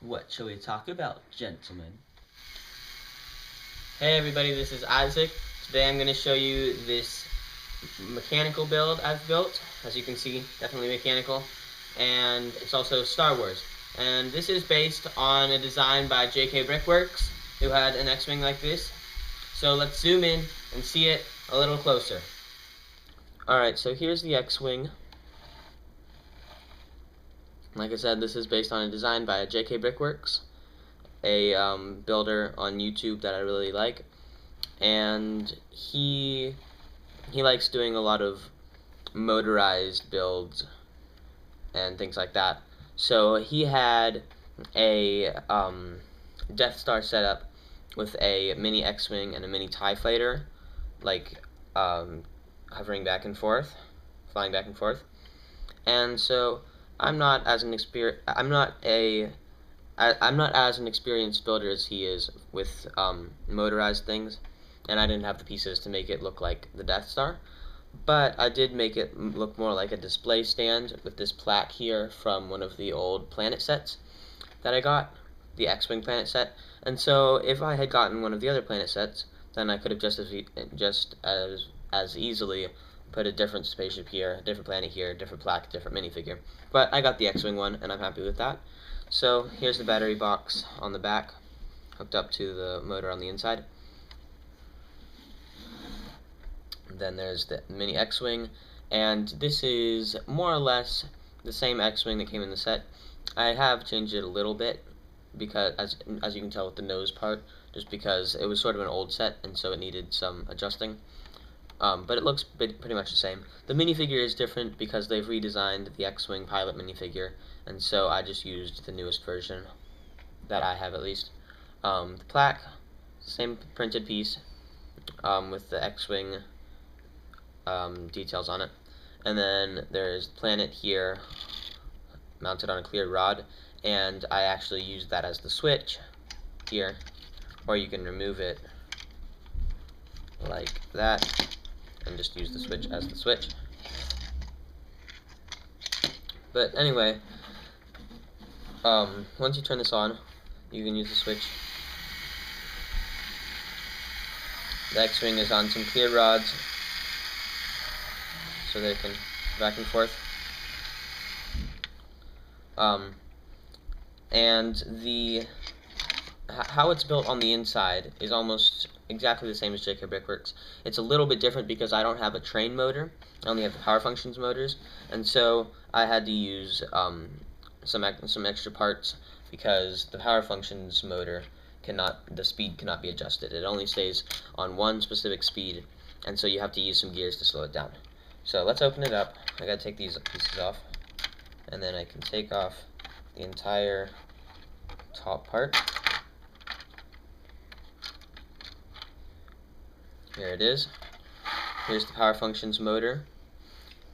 What shall we talk about, gentlemen? Hey everybody, this is Isaac. Today I'm going to show you this mechanical build I've built. As you can see, definitely mechanical. And it's also Star Wars. And this is based on a design by JK Brickworks, who had an X-Wing like this. So let's zoom in and see it a little closer. Alright, so here's the X-Wing. Like I said, this is based on a design by JK Brickworks, a builder on YouTube that I really like. And he likes doing a lot of motorized builds and things like that. So he had a Death Star setup with a mini X-Wing and a mini TIE fighter, like hovering back and forth, flying back and forth. And so I'm not as an experienced builder as he is with motorized things, and I didn't have the pieces to make it look like the Death Star. But I did make it look more like a display stand with this plaque here from one of the old planet sets that I got, the X-Wing planet set. And so if I had gotten one of the other planet sets, then I could have just as easily put a different spaceship here, a different planet here, a different plaque, a different minifigure. But I got the X-Wing one, and I'm happy with that. So here's the battery box on the back, hooked up to the motor on the inside. Then there's the mini X-Wing, and this is more or less the same X-Wing that came in the set. I have changed it a little bit, because as you can tell with the nose part, just because it was sort of an old set, and so it needed some adjusting. But it looks pretty much the same. The minifigure is different because they've redesigned the X-Wing pilot minifigure, and so I just used the newest version that I have, at least. The plaque, same printed piece, with the X-Wing details on it. And then there's planet here, mounted on a clear rod, and I actually used that as the switch here, or you can remove it like that and just use the switch as the switch. But anyway, once you turn this on, you can use the switch. The X-Wing is on some clear rods, so they can back and forth. And how it's built on the inside is almost exactly the same as JK Brickworks. It's a little bit different because I don't have a train motor. I only have the power functions motors, and so I had to use some extra parts because the power functions motor the speed cannot be adjusted. It only stays on one specific speed, and so you have to use some gears to slow it down. So let's open it up. I gotta take these pieces off, and then I can take off the entire top part. Here it is. Here's the power functions motor,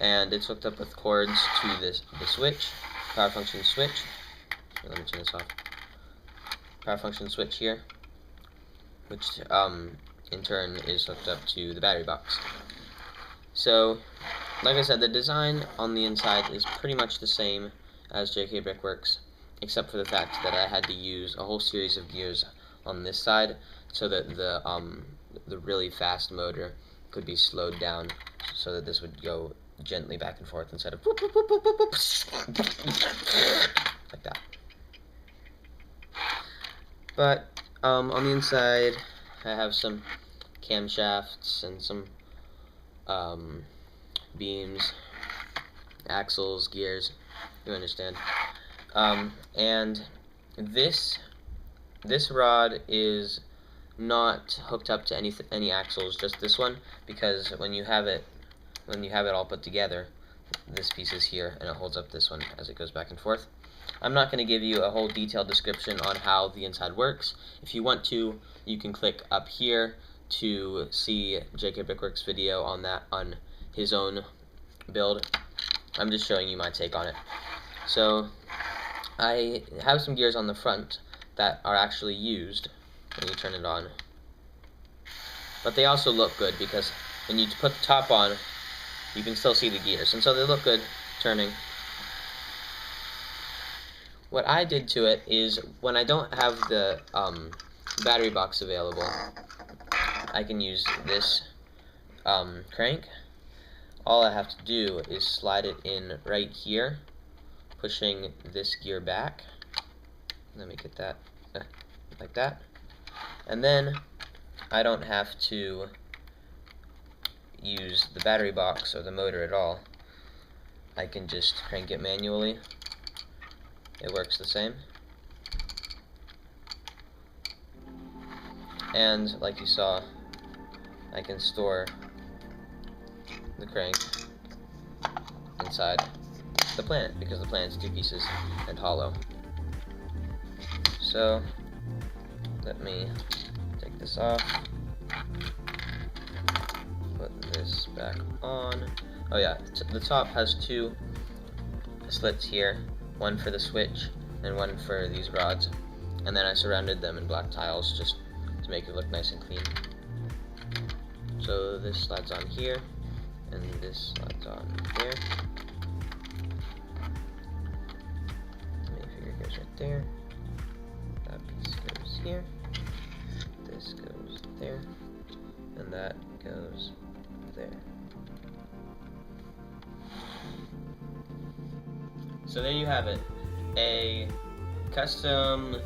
and it's hooked up with cords to the switch, power function switch. Here, let me turn this off. Power function switch here, which in turn is hooked up to the battery box. So, like I said, the design on the inside is pretty much the same as JK Brickworks, except for the fact that I had to use a whole series of gears on this side so that the really fast motor could be slowed down, so that this would go gently back and forth instead of whoop, whoop, whoop, whoop, whoop, like that. But on the inside, I have some camshafts and some beams, axles, gears. You understand? And this rod is not hooked up to any axles, just this one, because when you have it all put together, this piece is here and it holds up this one as it goes back and forth. I'm not going to give you a whole detailed description on how the inside works. If you want to, you can click up here to see JK Brickworks' video on his own build. I'm just showing you my take on it. So I have some gears on the front that are actually used when you turn it on, but they also look good because when you put the top on, you can still see the gears, and so they look good turning. what I did to it is, when I don't have the battery box available, I can use this crank. All I have to do is slide it in right here, pushing this gear back. Let me get that like that. And then I don't have to use the battery box or the motor at all. I can just crank it manually. It works the same. And like you saw, I can store the crank inside the planet, because the planet's 2 pieces and hollow. So let me take this off, put this back on. Oh yeah, the top has 2 slits here, one for the switch and one for these rods, and then I surrounded them in black tiles just to make it look nice and clean. So this slides on here, and this slides on there. Minifigure goes right there. That piece goes here. This goes there, and that goes there. So there you have it, a custom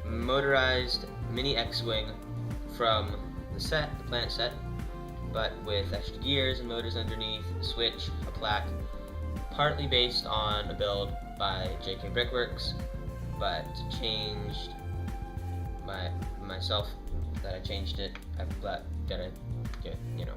motorized mini X-Wing from the set, the planet set, but with extra gears and motors underneath, a switch, a plaque, partly based on a build by JK Brickworks, but changed by myself, that I changed it. I've gotta get, you know,